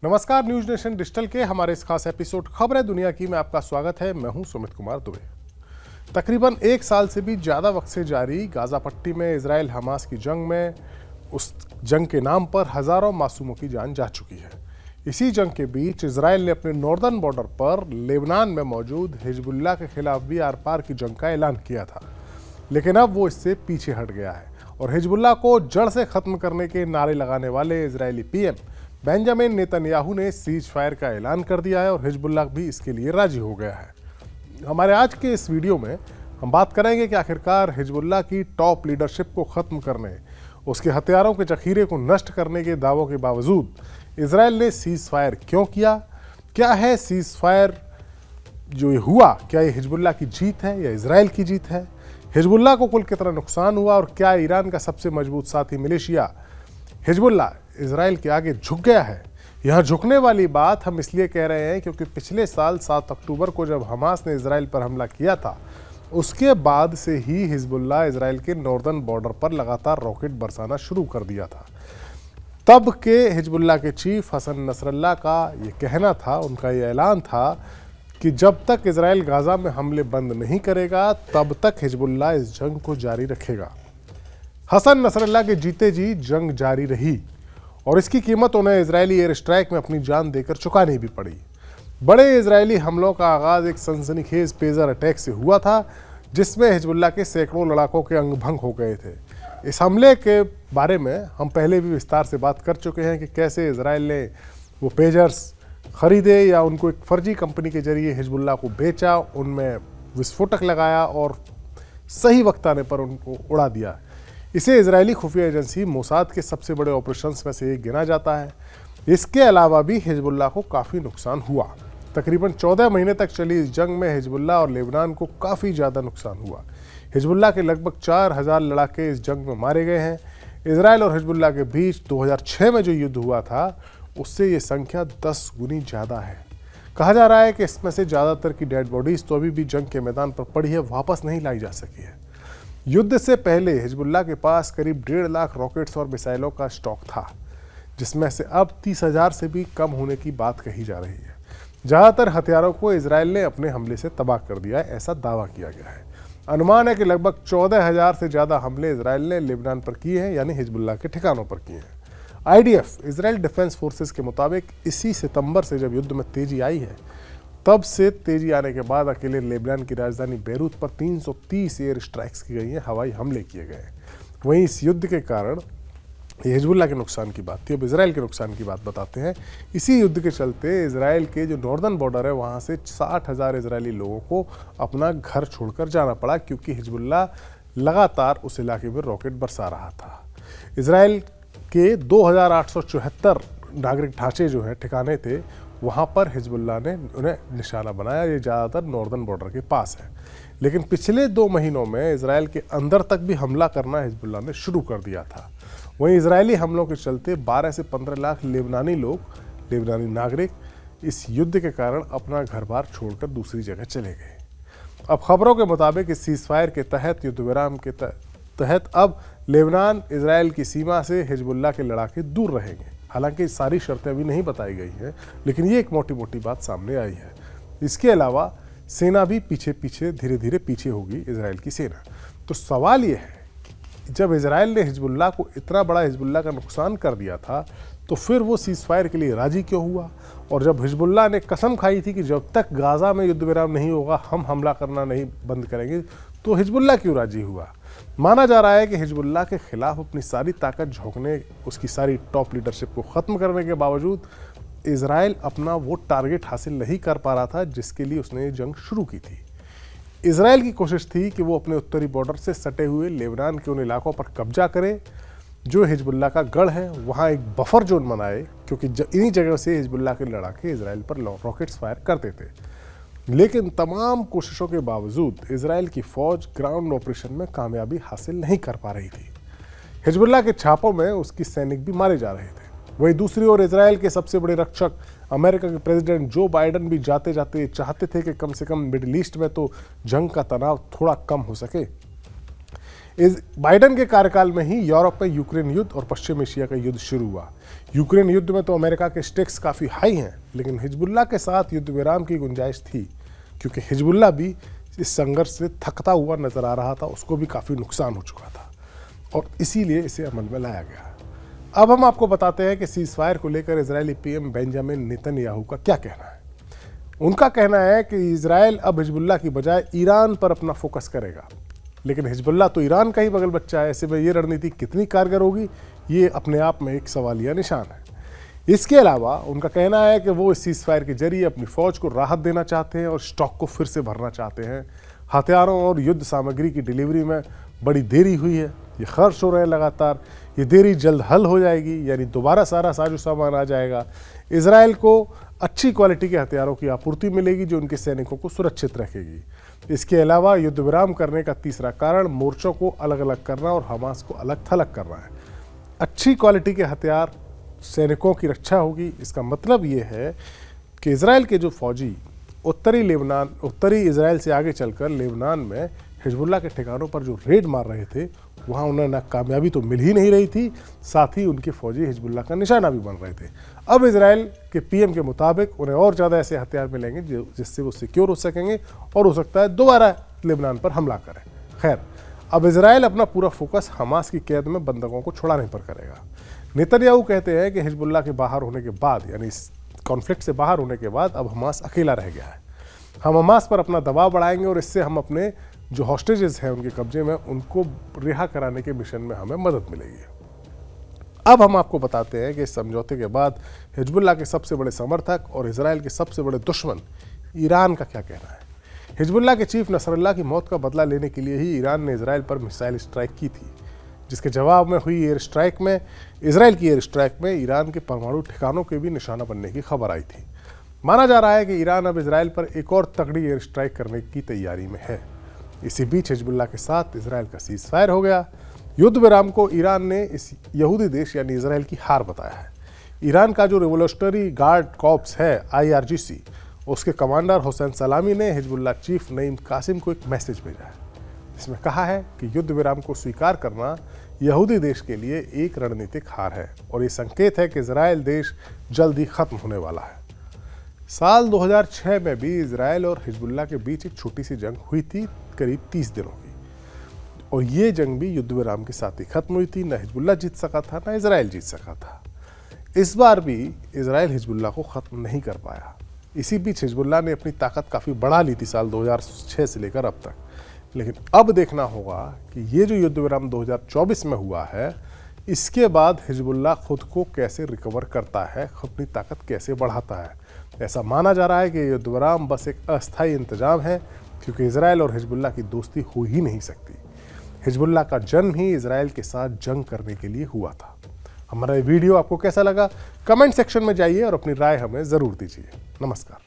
नमस्कार, news nation digital के हमारे इस खास एपिसोड खबरें दुनिया की में आपका स्वागत है। मैं हूं सुमित कुमार दुबे। तकरीबन एक साल से भी ज़्यादा वक्त से जारी गाजा पट्टी में इजराइल हमास की जंग में उस जंग के नाम पर हज़ारों मासूमों की जान जा चुकी है। इसी जंग के बीच इजराइल ने अपने नॉर्दर्न बॉर्डर पर लेबनान में मौजूद हिजबुल्लाह के खिलाफ भी आर पार की जंग का ऐलान किया था, लेकिन अब वो इससे पीछे हट गया है और हिजबुल्लाह को जड़ से ख़त्म करने के नारे लगाने वाले इजरायली पीएम बेंजामिन नेतन्याहू ने सीज फायर का ऐलान कर दिया है और हिजबुल्लाह भी इसके लिए राजी हो गया है। हमारे आज के इस वीडियो में हम बात करेंगे कि आखिरकार हिजबुल्लाह की टॉप लीडरशिप को ख़त्म करने, उसके हथियारों के जखीरे को नष्ट करने के दावों के बावजूद इजराइल ने सीज फायर क्यों किया। क्या है सीज फायर जो ये हुआ, क्या ये हिजबुल्लाह की जीत है या इजराइल की जीत है? हिजबुल्लाह को कुल कितना नुकसान हुआ और क्या ईरान का सबसे मजबूत साथी मलेशिया हिजबुल्लाह इजराइल के आगे झुक गया है? यहाँ झुकने वाली बात हम इसलिए कह रहे हैं क्योंकि पिछले साल 7 अक्टूबर को जब हमास ने इजराइल पर हमला किया था, उसके बाद से ही हिजबुल्लाह इजराइल के नॉर्दर्न बॉर्डर पर लगातार रॉकेट बरसाना शुरू कर दिया था। तब के हिजबुल्लाह के चीफ हसन नसरल्लाह का ये कहना था, उनका ये ऐलान था कि जब तक इजराइल गाजा में हमले बंद नहीं करेगा तब तक हिजबुल्लाह इस जंग को जारी रखेगा। हसन नसरल्लाह के जीते जी जंग जारी रही और इसकी कीमत उन्हें इजरायली एयर स्ट्राइक में अपनी जान देकर चुकानी भी पड़ी। बड़े इजरायली हमलों का आगाज एक सनसनीखेज पेजर अटैक से हुआ था जिसमें हिजबुल्लाह के सैकड़ों लड़ाकों के अंग भंग हो गए थे। इस हमले के बारे में हम पहले भी विस्तार से बात कर चुके हैं कि कैसे इजराइल ने वो पेजर्स खरीदे या उनको एक फर्जी कंपनी के जरिए हिजबुल्लाह को बेचा, उनमें विस्फोटक लगाया और सही वक्त आने पर उनको उड़ा दिया। इसे इजरायली खुफिया एजेंसी मोसाद के सबसे बड़े ऑपरेशंस में से एक गिना जाता है। इसके अलावा भी हिजबुल्लाह को काफ़ी नुकसान हुआ। तकरीबन 14 महीने तक चली इस जंग में हिजबुल्लाह और लेबनान को काफ़ी ज़्यादा नुकसान हुआ। हिजबुल्लाह के लगभग 4000 लड़ाके इस जंग में मारे गए हैं। इजराइल और हिजबुल्लाह के बीच 2006 में जो युद्ध हुआ था उससे ये संख्या 10 गुनी ज़्यादा है। कहा जा रहा है कि इसमें से ज़्यादातर की डेड बॉडीज़ तो अभी भी जंग के मैदान पर पड़ी है, वापस नहीं लाई जा सकी है। युद्ध से पहले हिजबुल्लाह के पास करीब 1.5 लाख रॉकेट्स और मिसाइलों का स्टॉक था, जिसमें से अब 30,000 से भी कम होने की बात कही जा रही है। ज़्यादातर हथियारों को इजराइल ने अपने हमले से तबाह कर दिया है, ऐसा दावा किया गया है। अनुमान है कि लगभग 14,000 से ज़्यादा हमले इजराइल ने लेबनान पर किए हैं, यानी हिजबुल्लाह के ठिकानों पर किए हैं। IDF इजराइल डिफेंस फोर्सेस के मुताबिक इसी सितंबर से जब युद्ध में तेजी आई है, तब से तेजी आने के बाद अकेले लेबनान की राजधानी बेरूत पर 330 एयर स्ट्राइक्स की गई हैं, हवाई हमले किए गए। वहीं इस युद्ध के कारण हिजबुल्लाह के नुकसान की बात थी, अब इजराइल के नुकसान की बात बताते हैं। इसी युद्ध के चलते इजराइल के जो नॉर्दर्न बॉर्डर है वहाँ से 60,000 इजरायली लोगों को अपना घर छोड़कर जाना पड़ा क्योंकि हिजबुल्लाह लगातार उस इलाके में रॉकेट बरसा रहा था। इजराइल के 2874 नागरिक ढांचे जो हैं, ठिकाने थे, वहाँ पर हिजबुल्लाह ने उन्हें निशाना बनाया। ये ज़्यादातर नॉर्दर्न बॉर्डर के पास है, लेकिन पिछले 2 महीनों में इजराइल के अंदर तक भी हमला करना हिजबुल्लाह ने शुरू कर दिया था। वहीं इजरायली हमलों के चलते 12 से 15 लाख लेबनानी नागरिक इस युद्ध के कारण अपना घर बार छोड़कर दूसरी जगह चले गए। अब खबरों के मुताबिक इस सीज फायर के तहत, युद्ध विराम के तहत अब लेबनान इजराइल की सीमा से हिजबुल्लाह के लड़ाके दूर रहेंगे। हालांकि सारी शर्तें अभी नहीं बताई गई हैं, लेकिन ये एक मोटी मोटी बात सामने आई है। इसके अलावा सेना भी धीरे धीरे पीछे होगी, इजराइल की सेना। तो सवाल ये है कि जब इजराइल ने हिजबुल्लाह को इतना बड़ा हिजबुल्लाह का नुकसान कर दिया था, तो फिर वो सीज फायर के लिए राजी क्यों हुआ? और जब हिजबुल्लाह ने कसम खाई थी कि जब तक गाजा में युद्ध विराम नहीं होगा हम हमला करना नहीं बंद करेंगे, तो हिजबुल्लाह क्यों राजी हुआ? माना जा रहा है कि हिजबुल्लाह के खिलाफ अपनी सारी ताकत झोंकने, उसकी सारी टॉप लीडरशिप को ख़त्म करने के बावजूद इजराइल अपना वो टारगेट हासिल नहीं कर पा रहा था जिसके लिए उसने ये जंग शुरू की थी। इजराइल की कोशिश थी कि वो अपने उत्तरी बॉर्डर से सटे हुए लेबनान के उन इलाकों पर कब्जा करे जो हिजबुल्लाह का गढ़ है, वहाँ एक बफर जोन बनाए, क्योंकि इन्हीं जगह से हिजबुल्लाह के लड़ाके इजराइल पर रॉकेट्स फायर करते थे। लेकिन तमाम कोशिशों के बावजूद इजराइल की फौज ग्राउंड ऑपरेशन में कामयाबी हासिल नहीं कर पा रही थी। हिजबुल्लाह के छापों में उसकी सैनिक भी मारे जा रहे थे। वहीं दूसरी ओर इजराइल के सबसे बड़े रक्षक अमेरिका के प्रेसिडेंट जो बाइडन भी जाते जाते चाहते थे कि कम से कम मिडिल ईस्ट में तो जंग का तनाव थोड़ा कम हो सके। बाइडन के कार्यकाल में ही यूरोप में यूक्रेन युद्ध और पश्चिम एशिया का युद्ध शुरू हुआ। यूक्रेन युद्ध में तो अमेरिका के स्टेक्स काफ़ी हाई हैं, लेकिन हिजबुल्लाह के साथ युद्ध विराम की गुंजाइश थी, क्योंकि हिजबुल्लाह भी इस संघर्ष से थकता हुआ नजर आ रहा था, उसको भी काफ़ी नुकसान हो चुका था और इसीलिए इसे अमल में लाया गया। अब हम आपको बताते हैं कि सीज फायर को लेकर इजरायली पीएम बेंजामिन नेतन्याहू का क्या कहना है। उनका कहना है कि इजरायल अब हिजबुल्लाह की बजाय ईरान पर अपना फोकस करेगा, लेकिन हिजबुल्लाह तो ईरान का ही बगल बच्चा है, ऐसे में ये रणनीति कितनी कारगर होगी, ये अपने आप में एक सवालिया निशान है। इसके अलावा उनका कहना है कि वो इस सीज फायर के जरिए अपनी फौज को राहत देना चाहते हैं और स्टॉक को फिर से भरना चाहते हैं। हथियारों और युद्ध सामग्री की डिलीवरी में बड़ी देरी हुई है, ये खर्च हो रहे हैं लगातार, ये देरी जल्द हल हो जाएगी, यानी दोबारा सारा साजो सामान आ जाएगा। इजरायल को अच्छी क्वालिटी के हथियारों की आपूर्ति मिलेगी जो उनके सैनिकों को सुरक्षित रखेगी। इसके अलावा युद्ध विराम करने का तीसरा कारण मोर्चों को अलग अलग करना और हमास को अलग थलग करना है। अच्छी क्वालिटी के हथियार सैनिकों की रक्षा होगी। इसका मतलब ये है कि इजरायल के जो फौजी उत्तरी इजरायल से आगे चलकर लेबनान में हिजबुल्लाह के ठिकानों पर जो रेड मार रहे थे, वहाँ उन्हें ना कामयाबी तो मिल ही नहीं रही थी, साथ ही उनके फौजी हिजबुल्लाह का निशाना भी बन रहे थे। अब इजरायल के पीएम के मुताबिक उन्हें और ज़्यादा ऐसे हथियार मिलेंगे जिससे वो सिक्योर हो सकेंगे और हो सकता है दोबारा लेबनान पर हमला करें। खैर, अब इजरायल अपना पूरा फोकस हमास की कैद में बंधकों को छुड़ाने पर करेगा। नेतन्याहू कहते हैं कि हिजबुल्लाह के बाहर होने के बाद, यानी इस कॉन्फ्लिक्ट से बाहर होने के बाद, अब हमास अकेला रह गया है। हम हमास पर अपना दबाव बढ़ाएंगे और इससे हम अपने जो हॉस्टेजेस हैं उनके कब्जे में, उनको रिहा कराने के मिशन में हमें मदद मिलेगी। अब हम आपको बताते हैं कि इस समझौते के बाद हिजबुल्लाह के सबसे बड़े समर्थक और इजरायल के सबसे बड़े दुश्मन ईरान का क्या कहना है। हिजबुल्लाह के चीफ नसरल्लाह की मौत का बदला लेने के लिए ही ईरान ने इजरायल पर मिसाइल स्ट्राइक की थी, जिसके जवाब में हुई एयर स्ट्राइक में इजरायल की एयर स्ट्राइक में ईरान के परमाणु ठिकानों के भी निशाना बनने की खबर आई थी। माना जा रहा है कि ईरान अब इजरायल पर एक और तगड़ी एयर स्ट्राइक करने की तैयारी में है। इसी बीच हिजबुल्लाह के साथ इजरायल का सीज फायर हो गया। युद्ध विराम को ईरान ने इस यहूदी देश यानी इजरायल की हार बताया है। ईरान का जो रिवोल्यूशनरी गार्ड कॉर्प्स है IRGC, उसके कमांडर हुसैन सलामी ने हिजबुल्लाह चीफ नईम कासिम को एक मैसेज भेजा है, जिसमें कहा है कि युद्ध विराम को स्वीकार करना यहूदी देश के लिए एक रणनीतिक हार है और ये संकेत है कि इजरायल देश जल्द ही खत्म होने वाला है। साल 2006 में भी इजरायल और हिजबुल्लाह के बीच एक छोटी सी जंग हुई थी, करीब 30 दिनों की, और ये जंग भी युद्ध विराम के साथ ही खत्म हुई थी। न हिजबुल्लाह जीत सका था, न इजरायल जीत सका था। इस बार भी इजरायल हिजबुल्लाह को खत्म नहीं कर पाया। इसी बीच हिजबुल्लाह ने अपनी ताकत काफ़ी बढ़ा ली थी साल 2006 से लेकर अब तक, लेकिन अब देखना होगा कि ये जो युद्ध विराम 2024 में हुआ है, इसके बाद हिजबुल्लाह खुद को कैसे रिकवर करता है, अपनी ताकत कैसे बढ़ाता है। ऐसा माना जा रहा है कि युद्ध विराम बस एक अस्थायी इंतजाम है, क्योंकि इजरायल और हिजबुल्लाह की दोस्ती हो ही नहीं सकती। हिजबुल्लाह का जन्म ही इजरायल के साथ जंग करने के लिए हुआ था। हमारा ये वीडियो आपको कैसा लगा, कमेंट सेक्शन में जाइए और अपनी राय हमें ज़रूर दीजिए। नमस्कार।